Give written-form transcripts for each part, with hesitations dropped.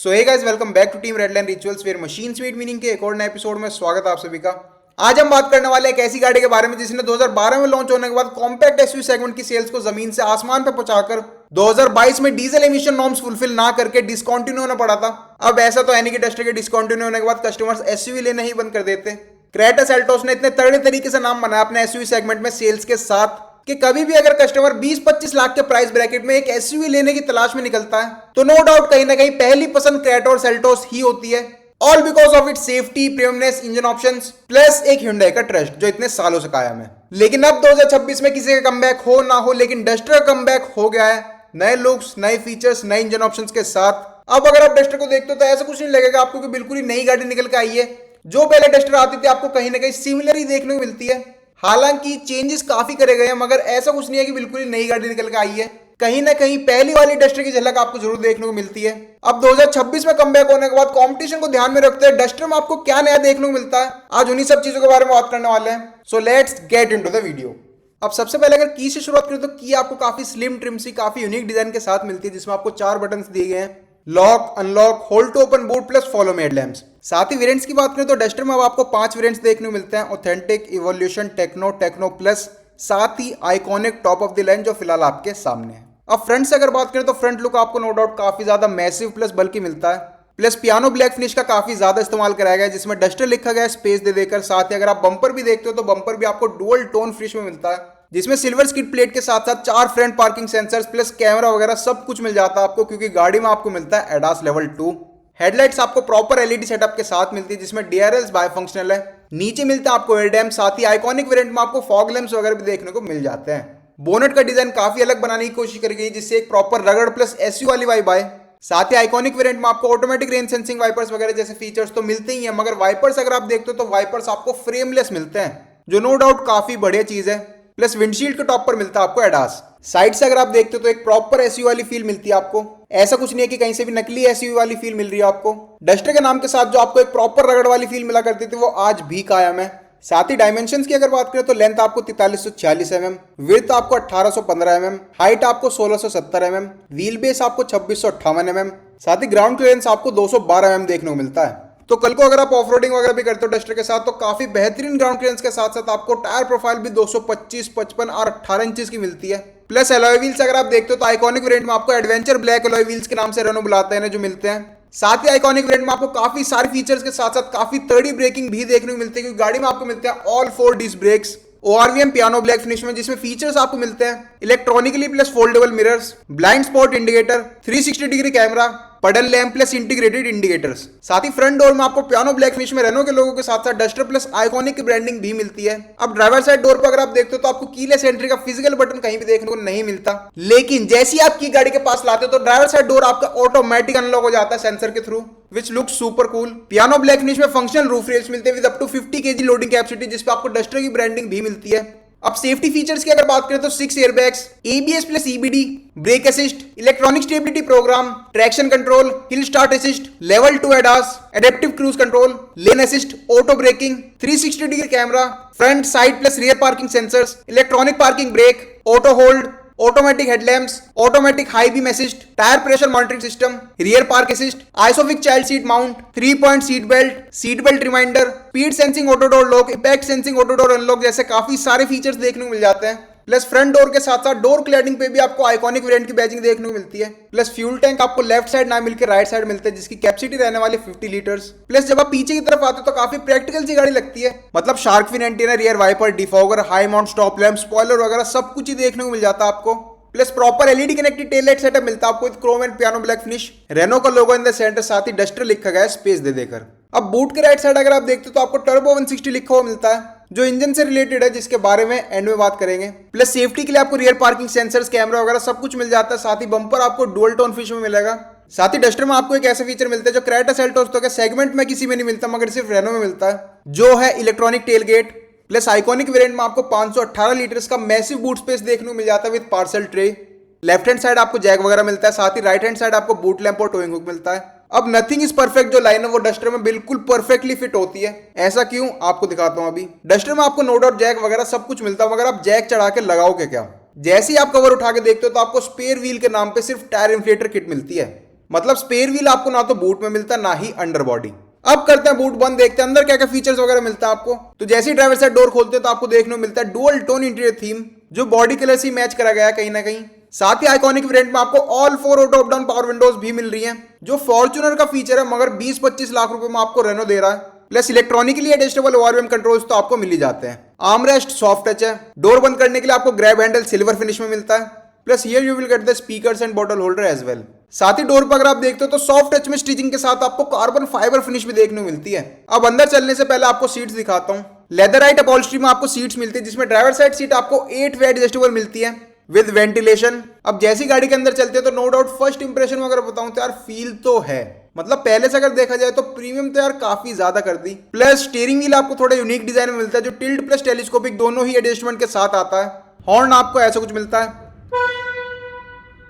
So hey guys, welcome back to Team Redline Rituals where machine speed meaning के एक और नए episode में स्वागत है आप सभी का। आज हम बात करने वाले एक ऐसी गाड़ी के बारे में जिसने 2012 में लॉन्च होने के बाद कॉम्पैक्ट एसयूवी सेगमेंट की सेल्स को जमीन से आसमान पर पहुंचाकर 2022 में डीजल एमिशन नॉर्म्स फुलफिल ना करके डिस्कंटिन्यू होना पड़ा था। अब ऐसा तो है नहीं कि डस्टर के डिस्कंटिन्यू होने के बाद कस्टमर्स एसयूवी लेना ही बंद कर देते। क्रेटा सेल्टोस ने इतने तगड़े तरीके से नाम बनाया अपने एसयूवी सेगमेंट में सेल्स के साथ कि कभी भी अगर कस्टमर 20-25 लाख के प्राइस ब्रैकेट में एक एसयूवी लेने की तलाश में निकलता है तो नो डाउट कहीं ना कहीं पहली पसंद क्रेटा और सेल्टोस ही होती है। All because of its safety, premiumness, engine options plus एक Hyundai का ट्रस्ट जो इतने सालों से कायम है। लेकिन अब 2026 में किसी का कमबैक हो ना हो, लेकिन डस्टर का कमबैक हो गया है, नए लुक्स, नए फीचर्स, नए इंजन ऑप्शंस के साथ। अब अगर आप डस्टर को देखते हो तो ऐसा कुछ नहीं लगेगा आपको कि बिल्कुल ही नई गाड़ी निकल के आई है। जो पहले डस्टर आती थी आपको कहीं ना कहीं सिमिलर ही देखने को मिलती है। हालांकि चेंजेस काफी करे गए हैं, मगर ऐसा कुछ नहीं है कि बिल्कुल ही नई गाड़ी निकल के आई है। कहीं ना कहीं पहली वाली डस्टर की झलक आपको जरूर देखने को मिलती है। अब 2026 में कमबैक होने के बाद कंपटीशन को ध्यान में रखते हुए डस्टर में आपको क्या नया देखने को मिलता है, आज उन्हीं सब चीजों के बारे में बात करने वाले हैं। So let's get into the video. अब सबसे पहले अगर की से शुरुआत करें तो की आपको काफी स्लिम ट्रिम सी, काफी यूनिक डिजाइन के साथ मिलती है, जिसमें आपको 4 बटन दिए गए हैं, lock, unlock, hold to open boot plus follow me headlamps. साथ ही वेरिएंट्स की बात करें तो डस्टर में अब आपको 5 वेरिएंट्स देखने को मिलते हैं, authentic, evolution, techno, techno plus, साथ ही iconic top of the line जो फिलहाल आपके सामने है। अब फ्रंट से अगर बात करें तो फ्रंट लुक आपको नो डाउट काफी ज्यादा मैसिव प्लस बल्कि मिलता है, प्लस पियानो ब्लैक फिनिश का काफी ज्यादा इस्तेमाल कराया गया है, जिसमें डस्टर लिखा गया है स्पेस दे देकर। साथ ही अगर आप बम्पर भी देखते हो तो बम्पर भी आपको डुअल टोन फिनिश में मिलता है, जिसमें सिल्वर स्किड प्लेट के साथ साथ 4 front parking sensors plus camera वगैरह सब कुछ मिल जाता है आपको, क्योंकि गाड़ी में आपको मिलता है एडास लेवल 2। हेडलाइट्स आपको प्रॉपर एलईडी सेटअप के साथ मिलती है, जिसमें डीआरएल्स बाय फंक्शनल है। नीचे मिलता है आपको एयर डैम, साथ ही आइकॉनिक वेरिएंट में आपको फॉग लैंप्स वगैरह भी देखने को मिल जाते हैं। बोनेट का डिजाइन काफी अलग बनाने की कोशिश करी गई, जिससे एक प्रॉपर रगड़ प्लस एसयू वाली वाइब आए। साथ ही आइकॉनिक वेरिएंट में आपको ऑटोमेटिक रेन सेंसिंग वाइपर्स वगैरह जैसे फीचर्स तो मिलते ही हैं, मगर वाइपर्स अगर आप देखते हो तो वाइपर्स आपको फ्रेमलेस मिलते हैं, जो नो डाउट काफी बढ़िया चीज है। प्लस विंडशील्ड के टॉप पर मिलता है आपको एडास। साइड से अगर आप देखते हो तो एक प्रॉपर एसयूवी वाली फील मिलती है आपको। ऐसा कुछ नहीं है कि कहीं से भी नकली एसयूवी वाली फील मिल रही है आपको। डस्टर के नाम के साथ जो आपको एक प्रॉपर रगड़ वाली फील मिला करती थी वो आज भी कायम है। साथ ही डायमेंशंस की अगर बात करें तो लेंथ आपको 4346 mm, विड्थ आपको 1815 mm, हाइट आपको 1670 mm, व्हील बेस आपको 2658 mm, साथ ही ग्राउंड क्लियरेंस आपको 212 mm देखने को मिलता है। तो कल को अगर आप ऑफ रोडिंग वगैरह भी करते हो डस्टर के साथ तो काफी बेहतरीन ग्राउंड क्लियरेंस के साथ साथ आपको टायर प्रोफाइल भी 225, 55 और 18 इंचेस की मिलती है। प्लस एलॉय व्हील्स अगर आप देखते हो तो आइकॉनिक वेरिएंट में आपको एडवेंचर ब्लैक एलॉय व्हील्स के नाम से रेनो बुलाते हैं जो मिलते हैं। साथ ही आइकॉनिक वेरिएंट में आपको काफी सारे फीचर्स के साथ साथ काफी तगड़ी ब्रेकिंग भी देखने को मिलती है, क्योंकि गाड़ी में आपको मिलते हैं all 4 disc brakes, ORVM piano black finish में, जिसमें फीचर्स आपको मिलते हैं electronically plus foldable mirrors, blind spot indicator, 360 degree camera, puddle lamp plus integrated indicators. साथ ही फ्रंट डोर में आपको पियानो ब्लैक फिनिश में रेनो के लोगों के साथ साथ डस्टर प्लस आइकॉनिक की ब्रांडिंग भी मिलती है। अब ड्राइवर साइड डोर पर अगर आप देखते हो तो आपको कीलेस एंट्री का फिजिकल बटन कहीं भी देखने को नहीं मिलता, लेकिन जैसी आप की गाड़ी के पास लाते हो तो ड्राइवर साइड डोर आपका ऑटोमेटिक अनलॉक हो जाता है सेंसर के through, which look super cool. Piano black finish में फंक्शनल रूफ रेल्स मिलते हैं with up to 50 kg loading capacity, जिसपे आपको डस्टर की ब्रांडिंग भी मिलती है। अब सेफ्टी फीचर्स की अगर बात करें तो 6 airbags, ABS plus EBD, brake assist, electronic stability programme, traction control, hill start assist, level 2 ADAS, adaptive cruise control, lane assist, auto braking, 360 degree camera, front side plus rear parking sensors, electronic parking brake, auto hold, automatic headlamps, automatic high beam assist, tyre pressure monitoring system, rear park assist, isofix child seat mount, 3 point seat belt reminder, speed sensing auto door lock, impact sensing auto door unlock जैसे काफी सारे features देखने को मिल जाते हैं। Plus front door के साथ साथ डोर क्लैडिंग पे भी आपको आइकॉनिक वेरिएंट की बैजिंग देखने को मिलती है। प्लस फ्यूल टैंक आपको लेफ्ट साइड ना मिलकर राइट साइड मिलता है, जिसकी कैपेसिटी रहने वाली 50 लीटर्स। प्लस जब आप पीछे की तरफ आते हो तो काफी प्रैक्टिकल सी गाड़ी लगती है, मतलब shark fin antenna, rear wiper, defogger, high mount stop lamp, spoiler वगैरह सब कुछ ही देखने को मिल जाता है आपको। Plus proper LED connected tail light setup मिलता है आपको with chrome and piano black finish, Renault का लोगो इन द सेंटर, साथ ही डस्टर लिखा गया है स्पेस दे देकर। अब बूट के राइट साइड अगर आप देखते हो तो आपको टर्बो 160 लिखा हुआ मिलता है, जो इंजन से रिलेटेड है, जिसके बारे में एंड में बात करेंगे। प्लस सेफ्टी के लिए आपको रियर पार्किंग सेंसर्स, कैमरा वगैरह सब कुछ मिल जाता है। साथ ही बम्पर आपको डुअल टोन फिनिश में मिलेगा। साथ ही डस्टर में आपको एक ऐसा फीचर मिलता है जो क्रेटा सेल्टोस के सेगमेंट में किसी में नहीं मिलता, मगर सिर्फ रेनो में मिलता है, जो है electronic tailgate. Plus Iconic variant में आपको 518 लीटर्स का मैसिव बूट स्पेस देखने को मिल जाता है with parcel tray. Left hand side आपको जैक वगैरह मिलता है, साथ ही राइट हैंड साइड आपको बूट लैंप और टोइंग हुक मिलता है। अब नथिंग इज परफेक्ट जो लाइन है वो डस्टर में बिल्कुल परफेक्टली फिट होती है। ऐसा क्यों, आपको दिखाता हूं अभी। डस्टर में आपको नो डाउट जैक वगैरह सब कुछ मिलता है, मगर आप जैक चढ़ा के लगाओगे क्या? जैसे ही आप कवर उठा के देखते हो तो आपको स्पेयर व्हील के नाम पे सिर्फ टायर इन्फ्लेटर किट मिलती है। मतलब स्पेयर व्हील आपको ना तो बूट में मिलता ना ही अंडर बॉडी। अब करते हैं बूट बंद, देखते हैं अंदर क्या क्या फीचर्स वगैरह मिलता है आपको। तो जैसे ही ड्राइवर साइड डोर खोलते हैं तो आपको देखने को मिलता है डुअल टोन इंटीरियर थीम, जो बॉडी कलर से मैच करा गया है कहीं ना कहीं। साथ ही आइकॉनिक वेरिएंट में आपको all 4 auto up down power Windows भी मिल रही हैं, जो फॉर्च्यूनर का फीचर है, मगर 20-25 लाख रुपए में आपको रेनो दे रहा है। Plus electronically adjustable ORVM controls तो आपको मिल ही जाते हैं। आर्मरेस्ट सॉफ्ट टच है। डोर बंद करने के लिए आपको ग्रैब हैंडल सिल्वर फिनिश में मिलता है। Plus here you will get the speakers and bottle holder as well. साथ ही डोर पर अगर आप देखते हो तो सॉफ्ट टच में स्टिचिंग के साथ आपको कार्बन फाइबर फिनिश भी देखने को मिलती है। अब अंदर चलने से पहले आपको सीट्स दिखाता हूं। लेदराइट अपॉल्स्ट्री में आपको सीट्स मिलती है, जिसमें ड्राइवर साइड सीट आपको 8 वे एडजस्टेबल मिलती है विद वेंटिलेशन। अब जैसी गाड़ी के अंदर चलते हैं तो नो डाउट फर्स्ट इंप्रेशन में अगर बताऊं तो यार फील तो है, मतलब पहले से अगर देखा जाए तो प्रीमियम तो यार काफी ज्यादा कर दी। प्लस स्टीयरिंग व्हील आपको थोड़ा यूनिक डिजाइन में मिलता है, जो टिल्ट प्लस टेलीस्कोपिक दोनों ही एडजस्टमेंट के साथ आता है। हॉर्न आपको ऐसा कुछ मिलता है।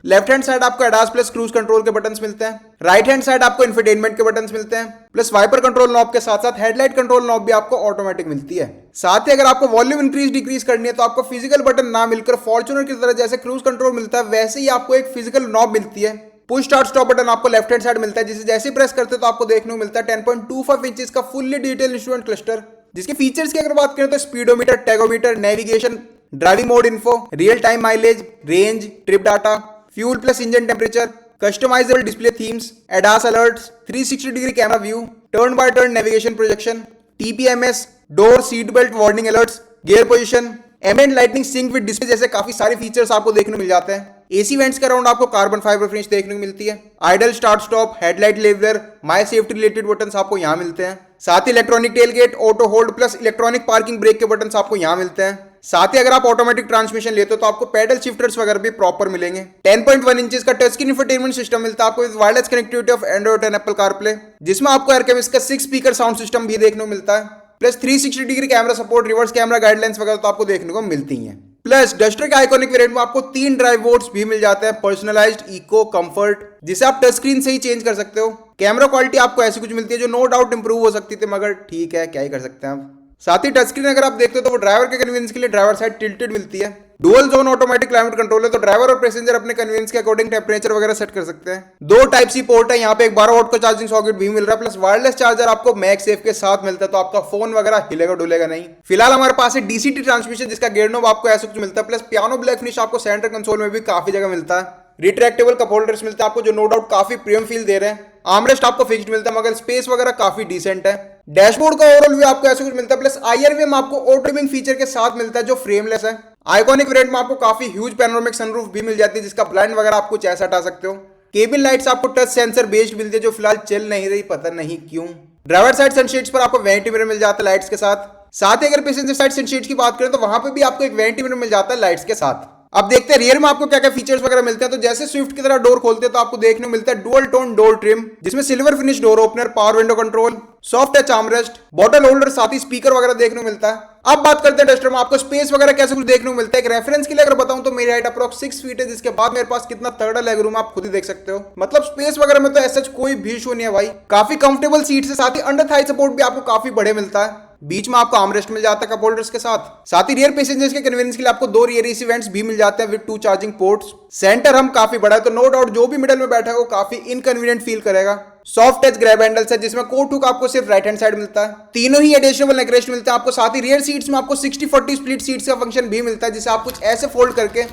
लेफ्ट हैंड साइड आपको एडास प्लस क्रूज कंट्रोल के बटन्स मिलते हैं। राइट हैंड साइड आपको इंफोटेनमेंट के बटन्स मिलते हैं। प्लस वाइपर कंट्रोल नॉब के साथ साथ हेडलाइट कंट्रोल नॉब भी आपको ऑटोमेटिक मिलती है। साथ ही अगर आपको वॉल्यूम इंक्रीज डिक्रीज करनी है तो आपको फिजिकल बटन ना मिलकर फॉर्च्यूनर की तरह जैसे क्रूज कंट्रोल मिलता है वैसे ही आपको एक फिजिकल नॉब मिलती है। पुश स्टार्ट स्टॉप बटन आपको लेफ्ट हैंड साइड मिलता है, जिसे जैसे प्रेस करते तो आपको देखने को मिलता है 10.25 इंचेस का फुल्ली डिटेल इंस्ट्रूमेंट क्लस्टर, जिसके फीचर्स की अगर बात करें तो speedometer, tachometer, navigation, driving mode info, real time mileage, range, trip data, fuel plus engine temperature, customisable display themes, ADAS alerts, 360 degree camera view, turn by turn navigation projection, TPMS, door seat belt warning alerts, gear position, ambient lightning sync with display जैसे काफी सारे features आपको देखने को मिल जाते हैं। AC vents के अराउंड आपको कार्बन फाइबर फिनिश देखने को मिलती है। Idle start stop, headlight leveller, my safety related buttons आपको यहाँ मिलते हैं। साथ ही electronic tailgate, auto hold plus electronic parking brake के बटन्स आपको यहाँ मिलते हैं। साथ ही अगर आप ऑटोमेटिक ट्रांसमिशन लेते हो तो आपको पेडल शिफ्टर्स वगैरह भी प्रॉपर मिलेंगे। 10.1 इंचेस का टच स्क्रीन इंफोटेनमेंट सिस्टम मिलता है आपको with wireless connectivity of Android and Apple CarPlay, जिसमें आपको एयरकेमिस्ट का 6 स्पीकर साउंड सिस्टम भी देखने को मिलता है। Plus 360 degree camera support, reverse camera guidelines वगैरह तो आपको देखने को मिलती हैं। प्लस डस्टर के आइकॉनिक वेरिएंट में आपको 3 ड्राइव मोड्स भी मिल जाते हैं, पर्सनलाइज्ड, इको, कंफर्ट, जिसे आप टच स्क्रीन से ही चेंज कर सकते हो। कैमरा क्वालिटी आपको ऐसी कुछ मिलती है जो नो डाउट इंप्रूव हो सकती थी, मगर ठीक है, क्या ही कर सकते हैं आप। साथ ही टच स्क्रीन अगर आप देखते हो तो वो ड्राइवर के कन्वीनियंस के लिए ड्राइवर साइड टिल्टेड मिलती है। Dual zone automatic climate control है, तो ड्राइवर और पैसेंजर अपने कन्वीनियंस के अकॉर्डिंग टेम्परेचर वगैरह सेट कर सकते हैं। 2 टाइप सी पोर्ट है, यहाँ पे एक 12 वोल्ट का चार्जिंग सॉकेट भी मिल रहा है, प्लस वायरलेस चार्जर आपको मैगसेफ के साथ मिलता है, तो आपका फोन वगैरह हिलेगा डुलेगा नहीं। फिलहाल हमारे पास है डीसीटी ट्रांसमिशन, जिसका गेयर नॉब आपको ऐसा कुछ मिलता है। प्लस पियानो ब्लैक फिनिश आपको सेंटर कंसोल में भी काफी जगह मिलता है। रिट्रैक्टेबल कप होल्डर्स मिलते हैं आपको, जो नो डाउट काफी प्रीमियम फील दे रहे हैं। आर्मरेस्ट आपको फिक्स्ड मिलता है, मगर स्पेस वगैरह काफी डिसेंट है। डैशबोर्ड का ओवरऑल व्यू आपको ऐसा कुछ मिलता है। प्लस आईआरवीएम आपको ऑटो डिमिंग फीचर के साथ मिलता है, जो फ्रेमलेस है। आइकॉनिक वेरिएंट में आपको काफी ह्यूज पैनोरामिक सनरूफ भी मिल जाती है, जिसका ब्लाइंड वगैरह आप कुछ ऐसा हटा सकते हो। केबिन लाइट्स आपको टच सेंसर बेस्ड मिलती है, जो फिलहाल चल नहीं रही, पता नहीं क्यों। ड्राइवर साइड सनशेड्स पर आपको वैनिटी मिरर मिल जाता है लाइट्स के साथ ही अगर पैसेंजर साइड सनशेड्स की बात करें तो वहां पे भी आपको एक वैनिटी मिरर मिल जाता है लाइट्स के साथ। अब देखते हैं रियर में आपको क्या क्या फीचर्स वगैरह मिलते हैं। तो जैसे स्विफ्ट की तरह डोर खोलते हैं तो आपको देखने को मिलता है डुअल टोन डोर ट्रिम, जिसमें silver finish door opener, power window control, soft touch armrest, bottle holder, साथ ही स्पीकर वगैरह देखने को मिलता है। अब बात करते हैं डस्टर में आपको स्पेस वगैरह कैसे कुछ देखने को मिलता है। एक रेफरेंस के लिए अगर बताऊं तो मेरी हाइट अप्रॉक्स 6 फीट है, जिसके बाद मेरे पास कितना तगड़ा लेग रूम आप खुद ही देख सकते हो। मतलब स्पेस वगैरह में तो ऐसा कोई भी इशू नहीं है भाई, काफी कंफर्टेबल सीट है। साथ ही अंडर थाई सपोर्ट भी आपको काफी बड़े मिलता है। बीच में आपको आर्मरेस्ट मिल जाता है कप होल्डर्स के साथ ही रियर पैसेंजर्स के कन्वीनियंस के लिए आपको 2 रियर एसी वेंट्स भी मिल जाते हैं विद 2 चार्जिंग पोर्ट्स। सेंटर हम काफी बड़ा है, तो नो डाउट जो भी मिडल में बैठा है वो काफी इनकन्वीनियंट फील करेगा। सॉफ्ट टच ग्रैब हैंडल्स है, जिसमें कोट हुक आपको सिर्फ राइट हैंड साइड मिलता है। तीनों ही एडिशनल नेक रेस्ट मिलते हैं आपको। साथ ही रियर सीट्स में आपको 60-40 स्प्लिट सीट्स का फंक्शन भी मिलता है, जिसे आप कुछ ऐसे फोल्ड करके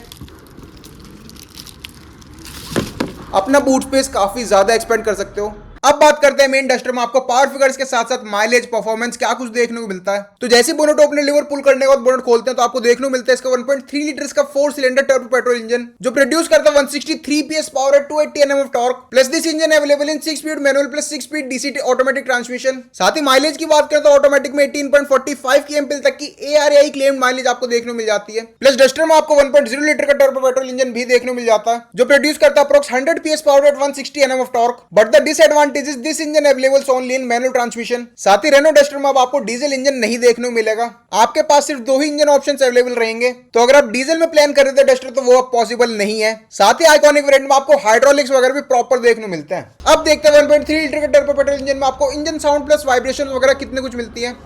अपना बूट स्पेस काफी ज्यादा एक्सपेंड कर सकते हो। अब बात करते हैं मेन डस्टर में आपको पावर फिगर्स के साथ साथ माइलेज, परफॉर्मेंस क्या कुछ देखने को मिलता है। तो जैसे बोनट ओपनर लीवर पुल करने के बाद बोनट खोलते हैं तो आपको देखने को मिलता है इसका 1.3 लीटर का 4 सिलेंडर टर्बो पेट्रोल इंजन, जो प्रोड्यूस करता है 163 PS power at 280 Nm of torque. Plus this engine available in 6 speed manual plus 6 speed DCT automatic transmission. साथ ही माइलेज की बात करें तो ऑटोमेटिक में 18.45 kmpl तक की ARAI क्लेम्ड माइलेज आपको देखने को मिल जाती है। प्लस डस्टर में आपको 1.0 लीटर का टर्बो पेट्रोल इंजन भी देखने को मिल जाता है, जो प्रोड्यूस करता है approx 100 PS power at 160 Nm of torque. But the disadvantage is this engine available only in manual transmission. साथ ही रेनो डस्टर में अब आपको डीजल इंजन नहीं देखने को मिलेगा, आपके पास सिर्फ 2 ही इंजन ऑप्शंस अवेलेबल रहेंगे। तो अगर आप डीजल में प्लान कर रहे थे डस्टर तो वो अब पॉसिबल नहीं है। साथ ही आइकॉनिक वेरिएंट में आपको हाइड्रोलिक्स वगैरह भी प्रॉपर देखने को मिलते हैं। अब देखते हैं 1.3 लीटर के टर्बो पेट्रोल इंजन में आपको इंजन साउंड प्लस वाइब्रेशन वगैरह कितने कुछ मिलती है।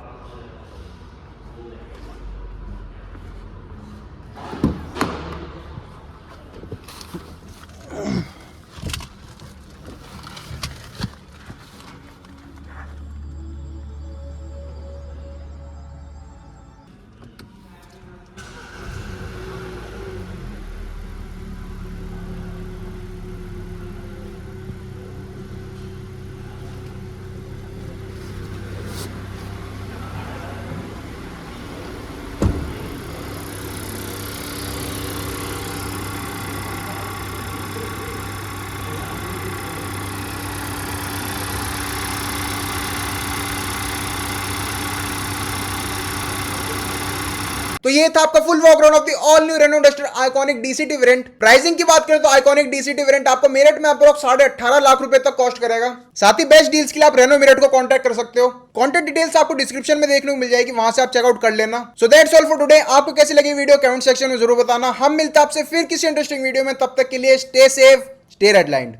तो ये था आपका full walkaround of the all new Renault Duster iconic DCT variant. Pricing की बात करें तो आइकॉनिक डीसीटी वेरिएंट आपको मेरठ में अप्रोक्स 18.5 लाख रुपए तक कॉस्ट करेगा। साथ ही बेस्ट डील्स के लिए आप रेनो मेरठ को कांटेक्ट कर सकते हो। कॉन्टेक्ट डिटेल्स आपको डिस्क्रिप्शन में देखने को मिल जाएगी, वहां से आप चेकआउट कर लेना। So that's all for today. आपको कैसी लगी वीडियो कमेंट सेक्शन में जरूर बताना। हम मिलते हैं आपसे फिर किसी इंटरेस्टिंग वीडियो में, तब तक के लिए स्टे सेफ, स्टे रेडलाइंड।